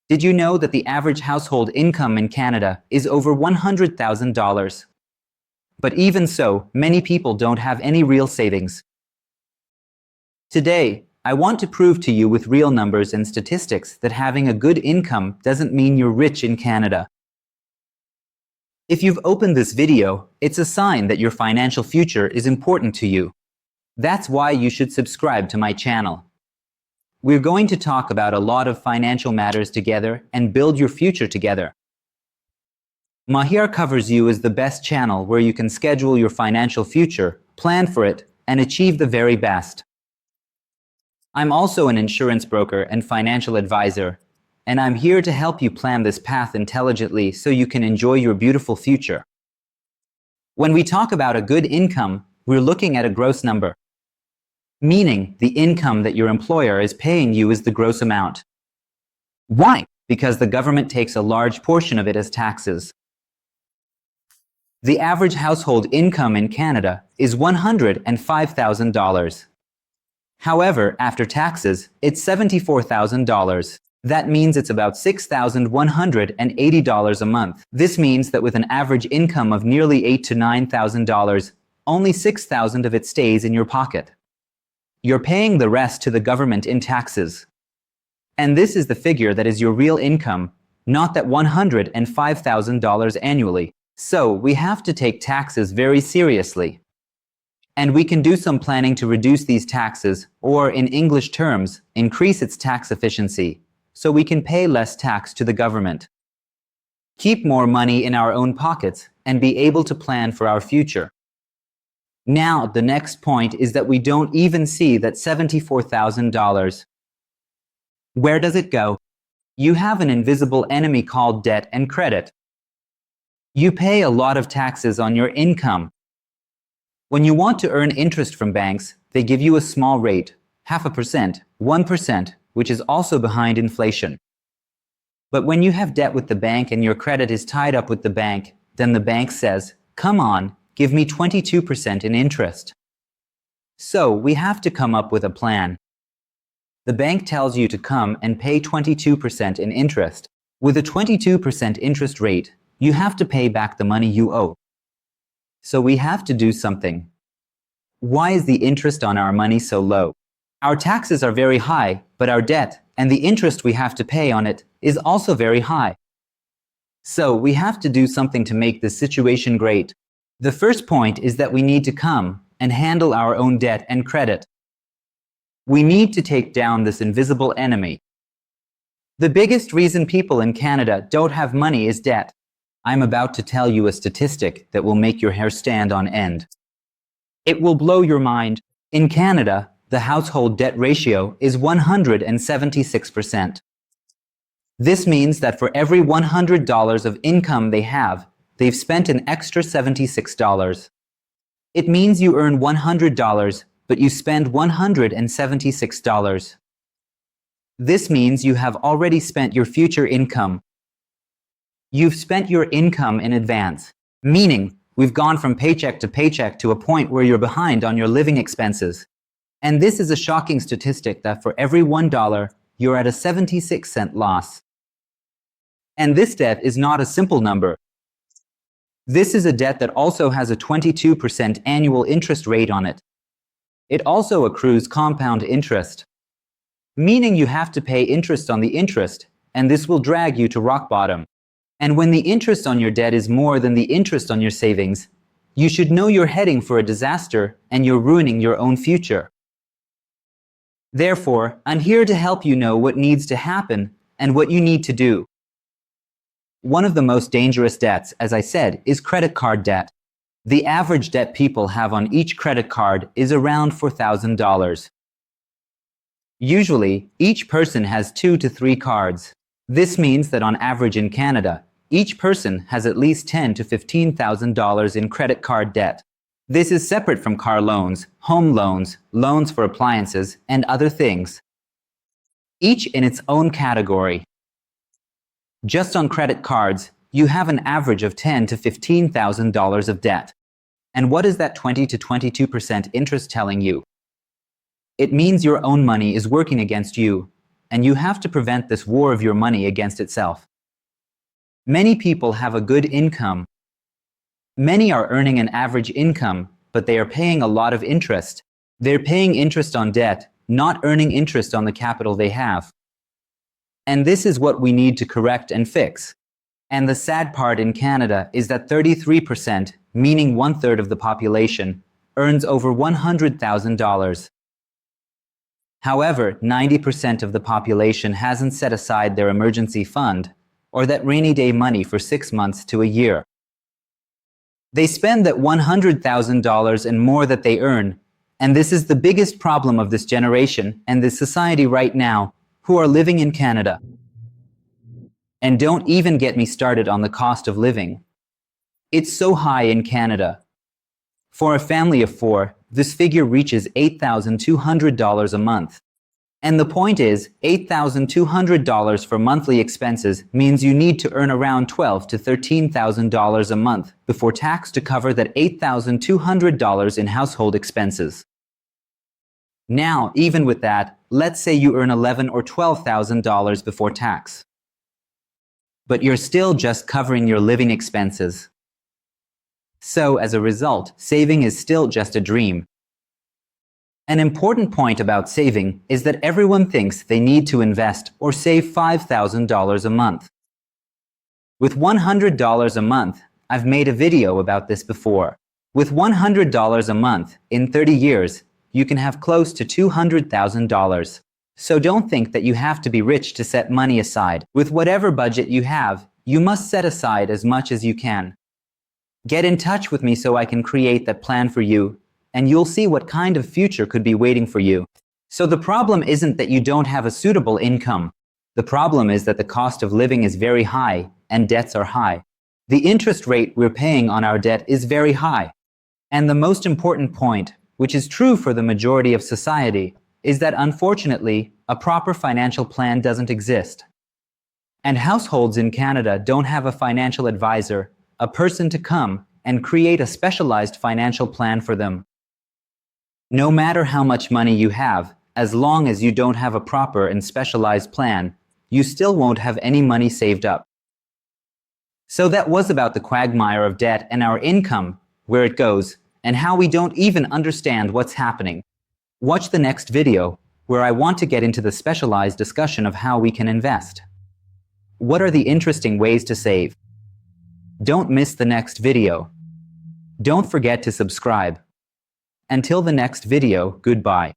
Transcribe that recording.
Did you know that the average household income in Canada is over $100,000? But even so, many people don't have any real savings. Today, I want to prove to you with real numbers and statistics that having a good income doesn't mean you're rich in Canada. If you've opened this video, it's a sign that your financial future is important to you. That's why you should subscribe to my channel. We're going to talk about a lot of financial matters together and build your future together. Mahir Covers You is the best channel where you can schedule your financial future, plan for it, and achieve the very best. I'm also an insurance broker and financial advisor, and I'm here to help you plan this path intelligently so you can enjoy your beautiful future. When we talk about a good income, we're looking at a gross number, meaning the income that your employer is paying you is the gross amount. Why? Because the government takes a large portion of it as taxes. The average household income in Canada is $105,000. However, after taxes, it's $74,000. That means it's about $6,180 a month. This means that with an average income of nearly $8,000 to $9,000, only $6,000 of it stays in your pocket. You're paying the rest to the government in taxes. And this is the figure that is your real income, not that $105,000 annually. So we have to take taxes very seriously. And we can do some planning to reduce these taxes, or in English terms, increase its tax efficiency, so we can pay less tax to the government, keep more money in our own pockets, and be able to plan for our future. Now, the next point is that we don't even see that $74,000. Where does it go? You have an invisible enemy called debt and credit. You pay a lot of taxes on your income. When you want to earn interest from banks, they give you a small rate, 0.5%, 1%, which is also behind inflation. But when you have debt with the bank and your credit is tied up with the bank, then the bank says, "Come on, give me 22% in interest." So we have to come up with a plan. The bank tells you to come and pay 22% in interest. With a 22% interest rate, you have to pay back the money you owe. So we have to do something. Why is the interest on our money so low? Our taxes are very high, but our debt and the interest we have to pay on it is also very high. So we have to do something to make this situation great. The first point is that we need to come and handle our own debt and credit. We need to take down this invisible enemy. The biggest reason people in Canada don't have money is debt. I'm about to tell you a statistic that will make your hair stand on end. It will blow your mind. In Canada, the household debt ratio is 176%. This means that for every $100 of income they have, they've spent an extra $76. It means you earn $100, but you spend $176. This means you have already spent your future income. You've spent your income in advance, meaning we've gone from paycheck to a point where you're behind on your living expenses. And this is a shocking statistic that for every $1, you're at a 76-cent loss. And this debt is not a simple number. This is a debt that also has a 22% annual interest rate on it. It also accrues compound interest, meaning you have to pay interest on the interest, and this will drag you to rock bottom. And when the interest on your debt is more than the interest on your savings, you should know you're heading for a disaster and you're ruining your own future. Therefore, I'm here to help you know what needs to happen and what you need to do. One of the most dangerous debts, as I said, is credit card debt. The average debt people have on each credit card is around $4,000. Usually, each person has 2 to 3 cards. This means that on average in Canada, each person has at least $10,000 to $15,000 in credit card debt. This is separate from car loans, home loans, loans for appliances, and other things, each in its own category. Just on credit cards, you have an average of $10,000 to $15,000 of debt. And what is that 20 to 22% interest telling you? It means your own money is working against you, and you have to prevent this war of your money against itself. Many people have a good income. Many are earning an average income, but they are paying a lot of interest. They're paying interest on debt, not earning interest on the capital they have. And this is what we need to correct and fix. And the sad part in Canada is that 33%, meaning 1/3 of the population, earns over $100,000. However, 90% of the population hasn't set aside their emergency fund or that rainy day money for 6 months to a year. They spend that $100,000 and more that they earn, and this is the biggest problem of this generation and this society right now who are living in Canada. And don't even get me started on the cost of living. It's so high in Canada. For a family of 4, this figure reaches $8,200 a month. And the point is, $8,200 for monthly expenses means you need to earn around $12,000 to $13,000 a month before tax to cover that $8,200 in household expenses. Now, even with that, let's say you earn $11,000 or $12,000 before tax. But you're still just covering your living expenses. So, as a result, saving is still just a dream. An important point about saving is that everyone thinks they need to invest or save $5,000 a month. With $100 a month, I've made a video about this before. With $100 a month, in 30 years, you can have close to $200,000. So don't think that you have to be rich to set money aside. With whatever budget you have, you must set aside as much as you can. Get in touch with me so I can create that plan for you, and you'll see what kind of future could be waiting for you. So the problem isn't that you don't have a suitable income. The problem is that the cost of living is very high and debts are high. The interest rate we're paying on our debt is very high. And the most important point, which is true for the majority of society, is that unfortunately, a proper financial plan doesn't exist. And households in Canada don't have a financial advisor, a person to come and create a specialized financial plan for them. No matter how much money you have, as long as you don't have a proper and specialized plan, you still won't have any money saved up. So that was about the quagmire of debt and our income, where it goes, and how we don't even understand what's happening. Watch the next video, where I want to get into the specialized discussion of how we can invest. What are the interesting ways to save? Don't miss the next video. Don't forget to subscribe. Until the next video, goodbye.